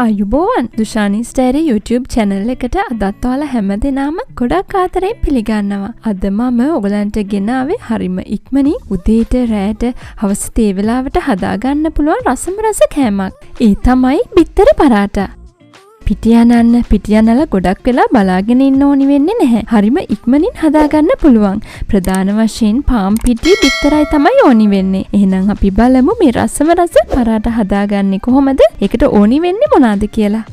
ආයුබෝවන් දුෂානි ස්ටේරි YouTube channel එකට අදත් ඔයාලා හැමදෙනාම ගොඩක් ආදරෙන් පිළිගන්නවා. අද මම ඔයගලන්ට ගෙනාවේ හරිම ඉක්මනින් උදේට රැට හවස තේ වෙලාවට හදාගන්න පුළුවන් රසම රස කෑමක්. ඒ තමයි බිත්තර පරාටා. පිටියනලා ගොඩක් වෙලා බලාගෙන ඉන්න ඕනි වෙන්නේ නැහැ. හරිම ඉක්මනින් හදාගන්න පුළුවන්. ප්‍රධාන වශයෙන් පාම් පිටි බිත්තරයි තමයි ඕනි වෙන්නේ. එහෙනම් අපි බලමු මේ රසම රස පරාටා හදාගන්නේ කොහොමද? ඒකට ඕනි වෙන්නේ මොනවාද කියලා.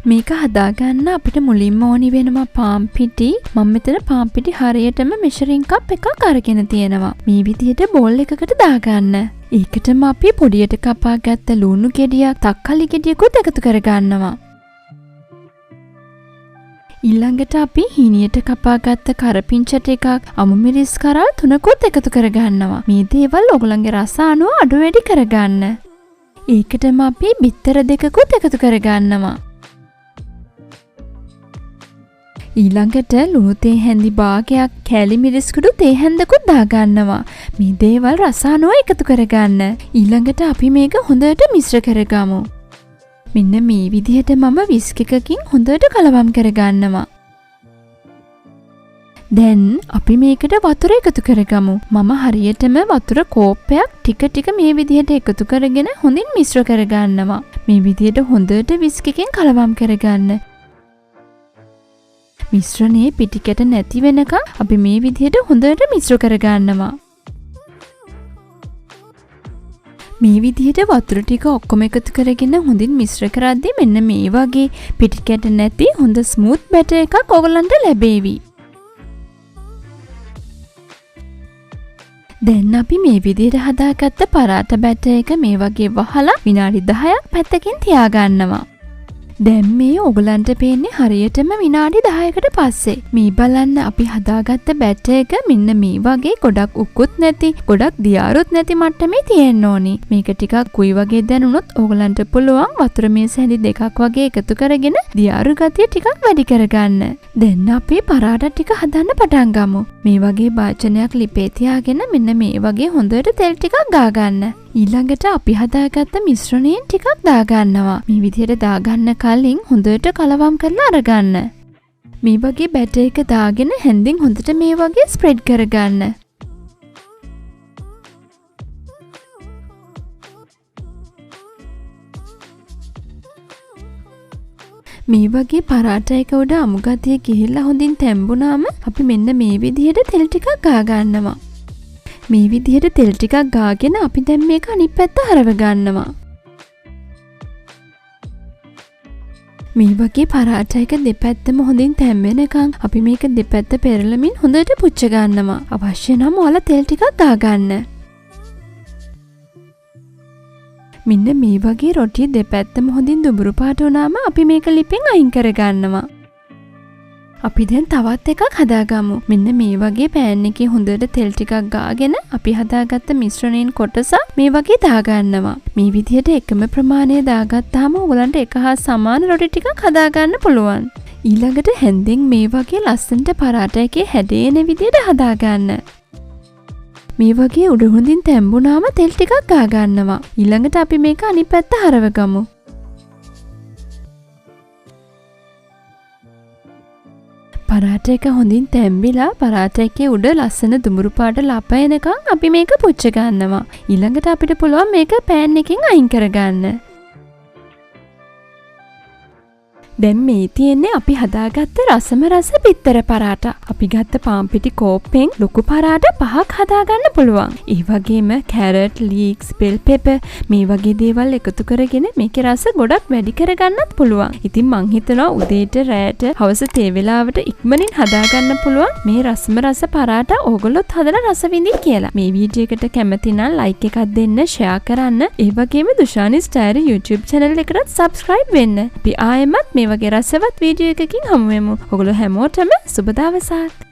මේක හදාගන්න අපිට මුලින්ම ඕනි වෙනවා පාම් පිටි. මම මෙතන පාම් පිටි හරියටම මෙෂරින් කප් එකක් අරගෙන තියෙනවා. මේ විදිහට බෝල් එකකට දාගන්න. ඒකටම අපි පොඩියට කපා ගත්ත ලුණු ගෙඩියක්, තක්කලි ගෙඩියකුත් එකතු කරගන්නවා. ඊළඟට අපි හීනියට කපා ගත්ත කරපිංචට එකක්, අමු මිරිස් කරල් 3කුත් එකතු කරගන්නවා. මේ දේවල් ඔයගලන්ගේ රස අනුව අඩු වැඩි කරගන්න. ඒකටම අපි බිත්තර දෙකකුත් එකතු කරගන්නවා. ඊළඟට ලුණු තේ හැඳි භාගයක්, කැලි මිරිස් කුඩු තේ හැඳකුත් දාගන්නවා. මේ දේවල් රස අනුව එකතු කරගන්න. ඊළඟට අපි මේක හොඳට මිශ්‍ර කරගමු. මෙන්න මේ විදිහට මම විස්ක් එකකින් හොඳට කලවම් කරගන්නවා. දැන් අපි මේකට වතුර එකතු කරගමු. මම හරියටම වතුර කෝප්පයක් ටික මේ විදිහට එකතු කරගෙන හොඳින් මිශ්‍ර කරගන්නවා. මේ විදිහට හොඳට විස්ක් එකෙන් කලවම් කරගන්න. මිශ්‍රණයේ පිටිකැට නැති වෙනකම් අපි මේ විදිහට හොඳට මිශ්‍ර කරගන්නවා. මේ විදිහට වතුර ටික ඔක්කොම එකතු කරගෙන හොඳින් මිශ්‍ර කරද්දී මෙන්න මේ වගේ පිටිකැට නැති හොඳ ස්මූත් බැටර් එකක් ඔයගලන්ට ලැබේවි. දැන් අපි මේ විදිහට හදාගත්ත පරාටා බැටර් එක මේ වගේ වහලා විනාඩි 10ක් පැත්තකින් තියාගන්නවා. දැන් මේ ඔයගලන්ට පේන්නේ හරියටම විනාඩි 10කට පස්සේ. මේ බලන්න අපි හදාගත්ත බැටර් එක මෙන්න මේ වගේ ගොඩක් උකුත් නැති, ගොඩක් දියාරුත් නැති මට්ටමේ තියෙන්න ඕනි. මේක ටිකක් කුයි වගේ දැනුනොත් ඔයගලන්ට පුළුවන් වතුර මේස හැඳි දෙකක් වගේ එකතු කරගෙන දියාරු ගතිය ටිකක් වැඩි කරගන්න. දැන් අපි පරාටා ටික හදන්න පටන් ගමු. මේ වගේ භාජනයක් ලිපේ තියාගෙන මෙන්න මේ වගේ හොඳට තෙල් ටිකක් ගාගන්න. ඊළඟට අපි හදාගත්ත මිශ්‍රණයෙන් ටිකක් දාගන්නවා. මේ විදිහට දාගන්න කලින් හොඳට කලවම් කරලා අරගන්න. මේ වගේ බැටර් එක දාගෙන හැන්දින් හොඳට මේ වගේ ස්ප්‍රෙඩ් කරගන්න. මේ වගේ පරාටා එක උඩ අමු ගතිය ගිහිල්ලා හොඳින් තැම්බුනාම අපි මෙන්න මේ විදිහට තෙල් ටිකක් ගාගන්නවා. මේ විදිහට තෙල් ටිකක් ගාගෙන අපි දැන් මේක අනිත් පැත්ත හරව ගන්නවා. මේ වගේ පරාටා එක දෙපැත්තම හොඳින් තැම්බෙනකන් අපි මේක දෙපැත්ත පෙරලමින් හොඳට පුච්ච ගන්නවා. අවශ්‍ය නම් ඔයාලා තෙල් ටිකක් ගාගන්න. මෙන්න මේ වගේ රොටිය දෙපැත්තම හොඳින් දුඹුරු පාට වුණාම අපි මේක ලිපෙන් අයින් කරගන්නවා. අපි දැන් තවත් එකක් හදාගමු. මෙන්න මේ වගේ පෑන් එකේ හොඳට තෙල් ටිකක් ගාගෙන අපි හදාගත්ත මිශ්‍රණයෙන් කොටස මේ වගේ දාගන්නවා. මේ විදිහට එකම ප්‍රමාණය දාගත්තාම ඔයගලන්ට එක හා සමාන රොටි ටිකක් හදාගන්න පුළුවන්. ඊළඟට හැන්දෙන් මේ වගේ ලස්සනට පරාටා එකේ හැඩේන විදිහට හදාගන්න. මේ වගේ උඩ හොඳින් තැම්බුනාම තෙල් ටිකක් ගාගන්නවා. ඊළඟට අපි මේක අනිත් පැත්ත හරවගමු. පරාටා එක හොඳින් තැම්බිලා පරාටා එකේ උඩ ලස්සන දුඹුරු පාට ලප එනකන් අපි මේක පුච්ච ගන්නවා. ඊළඟට අපිට පුළුවන් මේක පෑන් එකෙන් අයින් කරගන්න. දැන් මේ තියෙන්නේ අපි හදාගත්ත රසම රස බිත්තර පරාටා. අපි ගත්ත පාම් පිටි කෝප්පෙන් ලොකු පරාටා 5ක් හදාගන්න පුළුවන්. ඒ වගේම කැරට්, ලීක්ස්, බෙල් පෙපර් මේ වගේ දේවල් එකතු කරගෙන මේකේ රස ගොඩක් වැඩි කරගන්නත් පුළුවන්. ඉතින් මං හිතනවා උදේට රැට හවස තේ වෙලාවට ඉක්මනින් හදාගන්න පුළුවන් මේ රසම රස පරාටා ඕගොල්ලොත් හදලා රස විඳින්න කියලා. මේ වීඩියෝ එකට කැමති නම් ලයික් එකක් දෙන්න, ෂෙයා කරන්න. ඒ වගේම දුෂානි ස්ටයිරි YouTube channel එකට subscribe වෙන්න. අපි ආයෙමත් මේ වගේ රසවත් වීඩියෝ එකකින් හමු වෙමු. ඔයගොල්ලෝ හැමෝටම සුබ දවසක්.